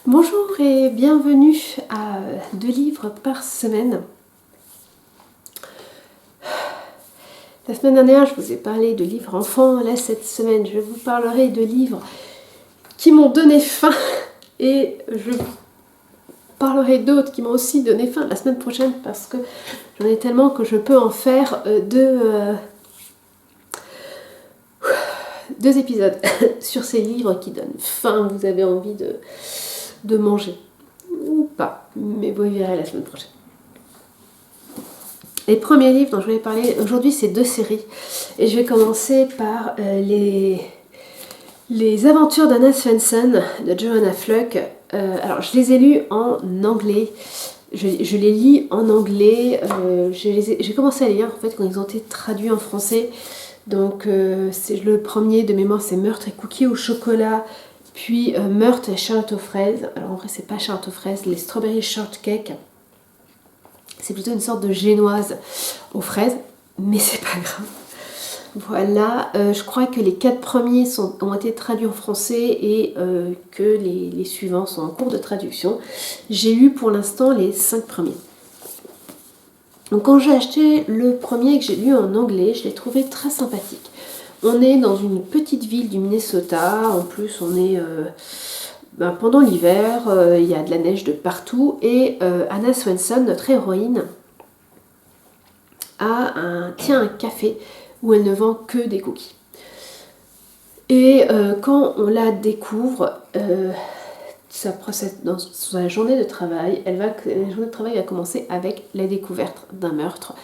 Bonjour et bienvenue à 2 livres par semaine. La semaine dernière, je vous ai parlé de livres enfants. Là, cette semaine, je vous parlerai de livres qui m'ont donné faim. Et je parlerai d'autres qui m'ont aussi donné faim la semaine prochaine parce que j'en ai tellement que je peux en faire deux épisodes sur ces livres qui donnent faim. Vous avez envie de manger. Ou pas, mais vous verrez la semaine prochaine. Les premiers livres dont je vais parler aujourd'hui, c'est 2 séries. Et je vais commencer par les aventures d'Anna Svensson de Johanna Fluck. Alors, je les ai lus en anglais. Je les lis en anglais. J'ai commencé à les lire en fait quand ils ont été traduits en français. Donc, c'est le premier de mémoire, c'est Meurtre et cookies au chocolat. Puis Meurtre et Charlotte aux fraises. Alors en vrai, c'est pas Charlotte aux fraises, les Strawberry Shortcake. C'est plutôt une sorte de génoise aux fraises, mais c'est pas grave. Voilà, je crois que les 4 premiers ont été traduits en français et que les suivants sont en cours de traduction. J'ai lu pour l'instant les 5 premiers. Donc quand j'ai acheté le premier que j'ai lu en anglais, je l'ai trouvé très sympathique. On est dans une petite ville du Minnesota, en plus on est pendant l'hiver, il y a de la neige de partout et Anna Svensson, notre héroïne, tient un café où elle ne vend que des cookies. Et quand on la découvre, dans sa journée de travail, la journée de travail va commencer avec la découverte d'un meurtre.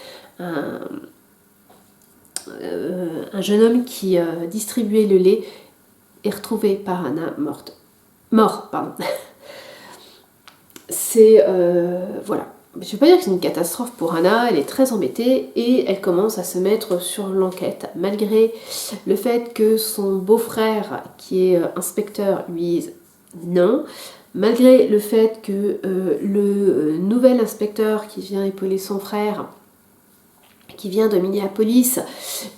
Un jeune homme qui distribuait le lait est retrouvé par Anna mort, pardon. C'est voilà. Je ne vais pas dire que c'est une catastrophe pour Anna, elle est très embêtée et elle commence à se mettre sur l'enquête, malgré le fait que son beau-frère, qui est inspecteur, lui dise non, malgré le fait que le nouvel inspecteur qui vient épauler son frère, qui vient de Minneapolis,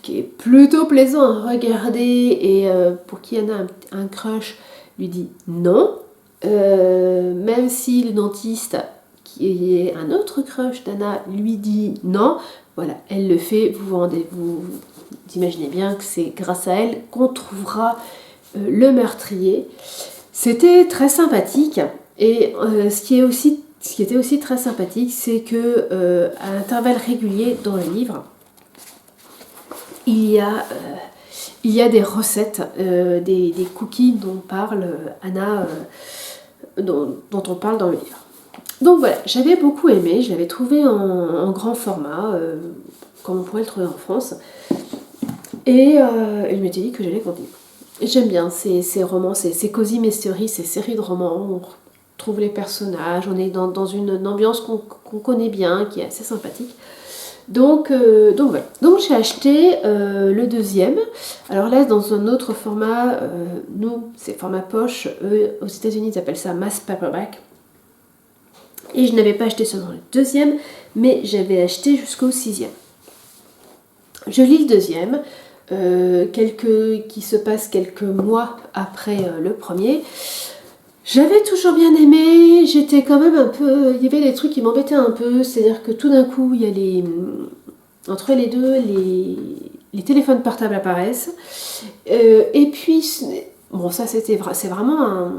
qui est plutôt plaisant à regarder et pour qui Anna a un crush, lui dit non. Même si le dentiste, qui est un autre crush d'Anna, lui dit non, voilà, elle le fait, vous imaginez bien que c'est grâce à elle qu'on trouvera le meurtrier. C'était très sympathique et ce qui était aussi très sympathique, c'est que à intervalles réguliers dans le livre, il y a des recettes, des cookies dont parle Anna, dont on parle dans le livre. Donc voilà, j'avais beaucoup aimé, je l'avais trouvé en grand format, comme on pourrait le trouver en France, et je m'étais dit que j'allais continuer. J'aime bien ces romans, ces cozy mystery, ces séries de romans où on trouve les personnages, on est dans une ambiance qu'on connaît bien, qui est assez sympathique. Donc voilà. Donc j'ai acheté le deuxième. Alors là, dans un autre format, nous, c'est format poche. Eux, aux États-Unis, ils appellent ça mass paperback. Et je n'avais pas acheté seulement le deuxième, mais j'avais acheté jusqu'au 6e. Je lis le deuxième, qui se passe quelques mois après le premier. J'avais toujours bien aimé, j'étais quand même un peu... Il y avait des trucs qui m'embêtaient un peu, c'est-à-dire que tout d'un coup, il y a entre les deux, les téléphones portables apparaissent. Et puis, bon, ça c'est vraiment un...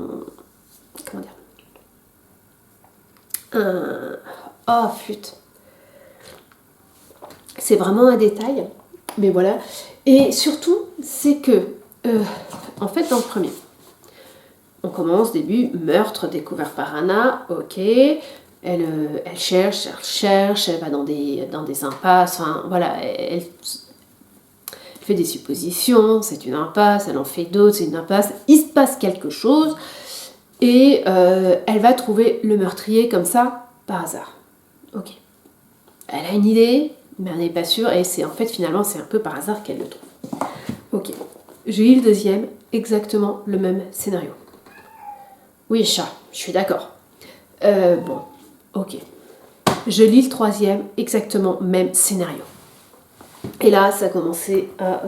Comment dire ? Oh, flûte. C'est vraiment un détail, mais voilà. Et surtout, c'est que, en fait, dans le premier, on commence, début, meurtre découvert par Anna, ok, elle cherche, elle va dans des impasses, enfin, voilà, elle fait des suppositions, c'est une impasse, elle en fait d'autres, c'est une impasse, il se passe quelque chose, et elle va trouver le meurtrier comme ça, par hasard. Ok. Elle a une idée, mais elle n'est pas sûre, et finalement, c'est un peu par hasard qu'elle le trouve. Ok. J'ai lu le deuxième, exactement le même scénario. Oui, chat, je suis d'accord. Bon, ok. Je lis le troisième, exactement même scénario. Et là, ça commençait à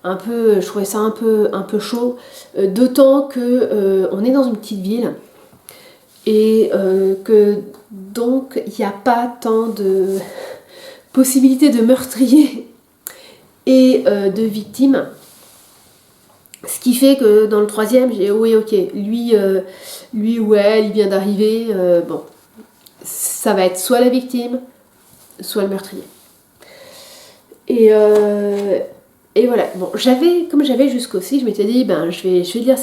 je trouvais ça un peu chaud, d'autant que on est dans une petite ville et que donc il n'y a pas tant de possibilités de meurtriers et de victimes. Ce qui fait que dans le troisième, j'ai dit oui ok, lui ou elle, il vient d'arriver, bon, ça va être soit la victime, soit le meurtrier. Et voilà, bon, comme j'avais jusqu'au 6, je m'étais dit, ben, je vais lire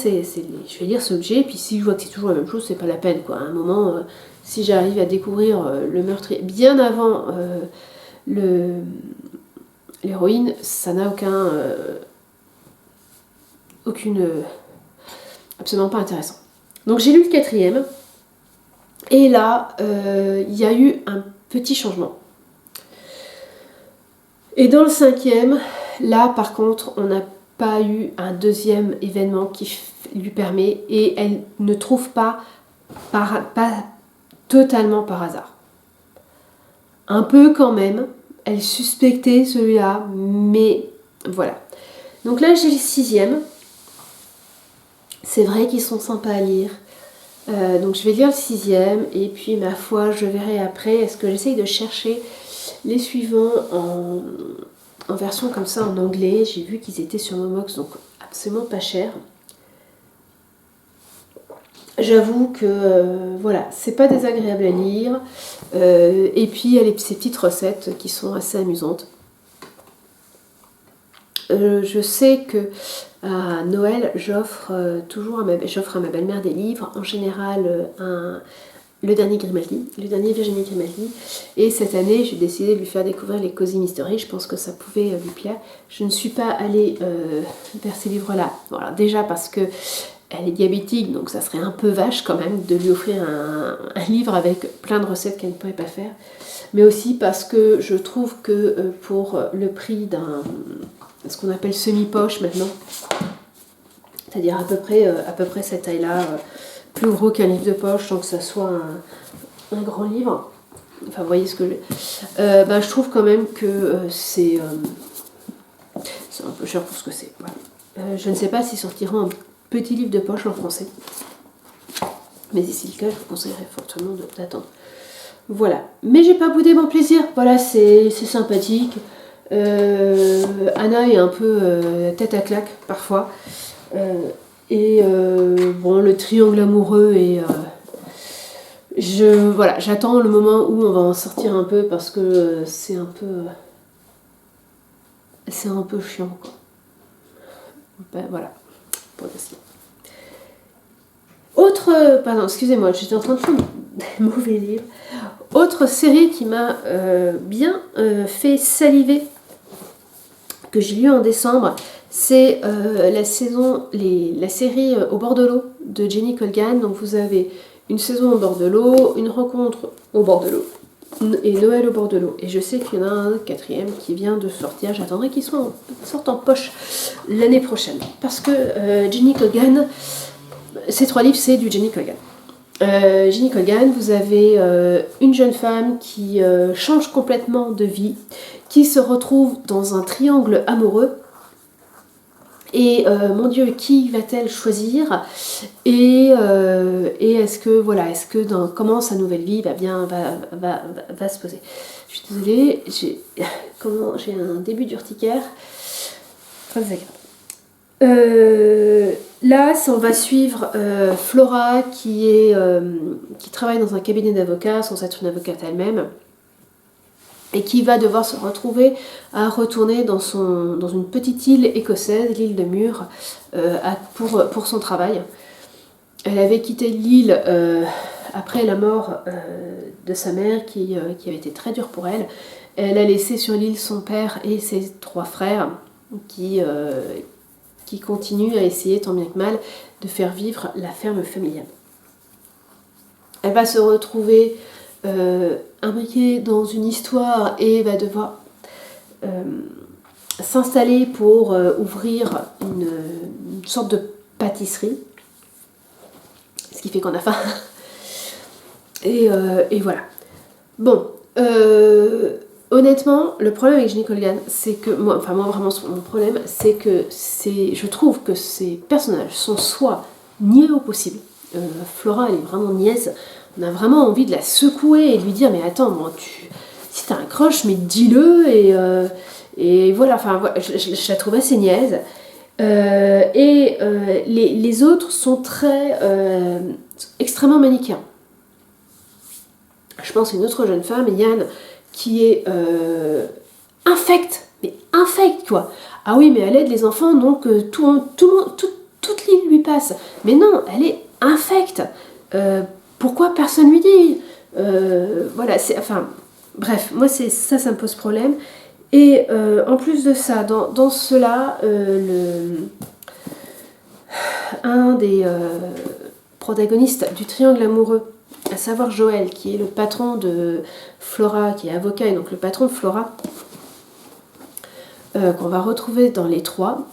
ce que j'ai, puis si je vois que c'est toujours la même chose, c'est pas la peine, quoi. À un moment, si j'arrive à découvrir le meurtrier bien avant l'héroïne, ça n'a absolument pas intéressant. Donc j'ai lu le 4e, et là, il y a eu un petit changement. Et dans le 5e, là par contre, on n'a pas eu un deuxième événement qui lui permet, et elle ne trouve pas totalement par hasard. Un peu quand même, elle suspectait celui-là, mais voilà. Donc là j'ai le 6e. C'est vrai qu'ils sont sympas à lire. Donc je vais lire le 6e, et puis ma foi, je verrai après. Est-ce que j'essaye de chercher les suivants en version comme ça en anglais. J'ai vu qu'ils étaient sur Momox, donc absolument pas cher. J'avoue que voilà, c'est pas désagréable à lire. Et puis il y a ces petites recettes qui sont assez amusantes. Je sais que à Noël, j'offre à ma belle-mère des livres, en général le dernier Virginie Grimaldi, et cette année j'ai décidé de lui faire découvrir les Cozy Mystery. Je pense que ça pouvait lui plaire. Je ne suis pas allée vers ces livres-là, voilà, déjà parce que elle est diabétique, donc ça serait un peu vache quand même de lui offrir un livre avec plein de recettes qu'elle ne pourrait pas faire, mais aussi parce que je trouve que pour le prix ce qu'on appelle semi-poche maintenant, c'est-à-dire à peu près cette taille-là, plus gros qu'un livre de poche, sans que ça soit un grand livre. Enfin, vous voyez ce que je trouve quand même que c'est un peu cher pour ce que c'est. Voilà. Je ne sais pas s'ils sortiront un petit livre de poche en français. Mais si c'est le cas, je vous conseillerais fortement d'attendre. Voilà. Mais j'ai pas boudé mon plaisir. Voilà, c'est sympathique. Anna est un peu tête à claque parfois. Bon, le triangle amoureux et voilà, j'attends le moment où on va en sortir un peu parce que c'est un peu chiant, quoi. Ben, voilà, pour dire. Pardon, excusez-moi, j'étais en train de faire des mauvais livres. Autre série qui m'a bien fait saliver, que j'ai lu en décembre, c'est la série Au bord de l'eau de Jenny Colgan. Donc vous avez une saison au bord de l'eau, une rencontre au bord de l'eau et Noël au bord de l'eau. Et je sais qu'il y en a un 4e qui vient de sortir. J'attendrai qu'il sorte en poche l'année prochaine. Parce que Jenny Colgan, ces 3 livres, c'est du Jenny Colgan. Jenny Colgan, vous avez une jeune femme qui change complètement de vie, qui se retrouve dans un triangle amoureux. Et mon Dieu, qui va-t-elle choisir? Et est-ce que comment sa nouvelle vie va se poser? Je suis désolée, j'ai un début d'urticaire. Très désagréable. Là, on va suivre Flora qui travaille dans un cabinet d'avocats sans être une avocate elle-même, et qui va devoir se retrouver à retourner dans une petite île écossaise, l'île de Mur, pour son travail. Elle avait quitté l'île après la mort de sa mère qui avait été très dure pour elle. Elle a laissé sur l'île son père et ses 3 frères qui continuent à essayer tant bien que mal de faire vivre la ferme familiale. Elle va se retrouver imbriquée dans une histoire et va devoir s'installer pour ouvrir une sorte de pâtisserie, ce qui fait qu'on a faim. Et voilà. Bon, honnêtement, le problème avec Jenny Colgan, c'est que moi vraiment mon problème, c'est que je trouve que ces personnages sont soit niais au possible. Flora, elle est vraiment niaise. On a vraiment envie de la secouer et de lui dire mais attends, bon, si t'as un crush, mais dis-le et voilà. Enfin, voilà, je la trouve assez niaise. Les autres sont très extrêmement manichéens. Je pense à une autre jeune femme, Yann, qui est infecte, mais infecte quoi. Ah oui, mais elle aide les enfants, donc toute l'île lui passe. Mais non, elle est infecte. Pourquoi personne lui dit voilà, enfin, bref, moi ça me pose problème. Et en plus de ça, dans cela, un des protagonistes du triangle amoureux, à savoir Joël, qui est le patron de Flora, qui est avocat, et donc le patron de Flora, qu'on va retrouver dans les trois,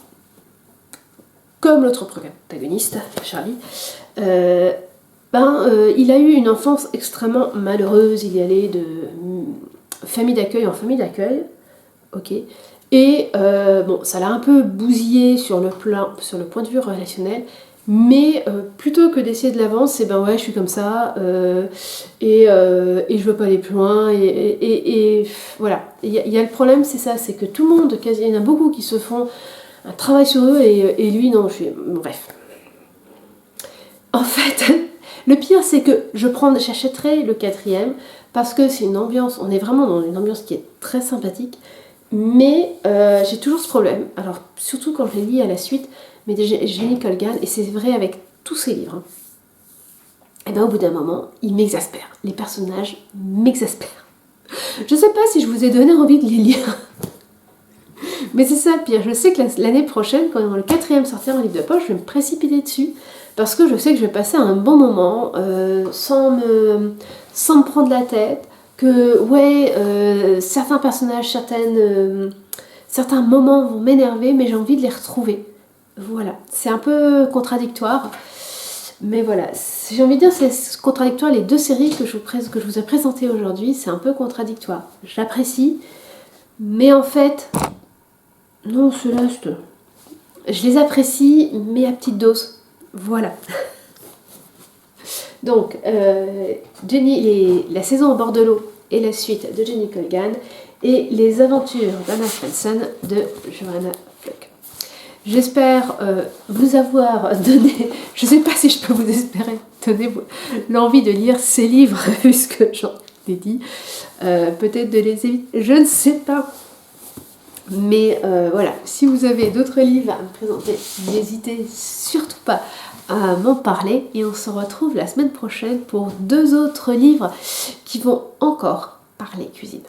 comme l'autre protagoniste, Charlie, il a eu une enfance extrêmement malheureuse, il y allait de famille d'accueil en famille d'accueil, ok, et bon, ça l'a un peu bousillé sur le point de vue relationnel, mais plutôt que d'essayer de l'avancer, ben ouais, je suis comme ça, et je veux pas aller plus loin, et voilà. Il y a le problème, c'est ça, c'est que tout le monde, il y en a beaucoup qui se font un travail sur eux, et lui, non, bref. En fait, le pire, c'est que j'achèterai le 4e, parce que c'est une ambiance, on est vraiment dans une ambiance qui est très sympathique, mais j'ai toujours ce problème, alors surtout quand je les lis à la suite, mais Jenny Colgan, et c'est vrai avec tous ses livres, hein. Et bien au bout d'un moment, ils m'exaspèrent. Les personnages m'exaspèrent. Je sais pas si je vous ai donné envie de les lire. Mais c'est ça le pire. Je sais que l'année prochaine, quand le 4e sortira en livre de poche, je vais me précipiter dessus. Parce que je sais que je vais passer un bon moment sans me prendre la tête. Que ouais, certains personnages, certains moments vont m'énerver, mais j'ai envie de les retrouver. Voilà, c'est un peu contradictoire, mais voilà, j'ai envie de dire c'est contradictoire, les deux séries que je vous ai présentées aujourd'hui, c'est un peu contradictoire. J'apprécie, mais en fait, non, ceux-là, je les apprécie, mais à petite dose. Voilà. Donc, la saison au bord de l'eau et la suite de Jenny Colgan, et les aventures d'Anna Svensson de Johanna Flock. J'espère vous avoir donné, je ne sais pas si je peux vous espérer donner l'envie de lire ces livres, puisque j'en ai dit, peut-être de les éviter, je ne sais pas. Mais voilà, si vous avez d'autres livres à me présenter, n'hésitez surtout pas à m'en parler, et on se retrouve la semaine prochaine pour 2 autres livres qui vont encore parler cuisine.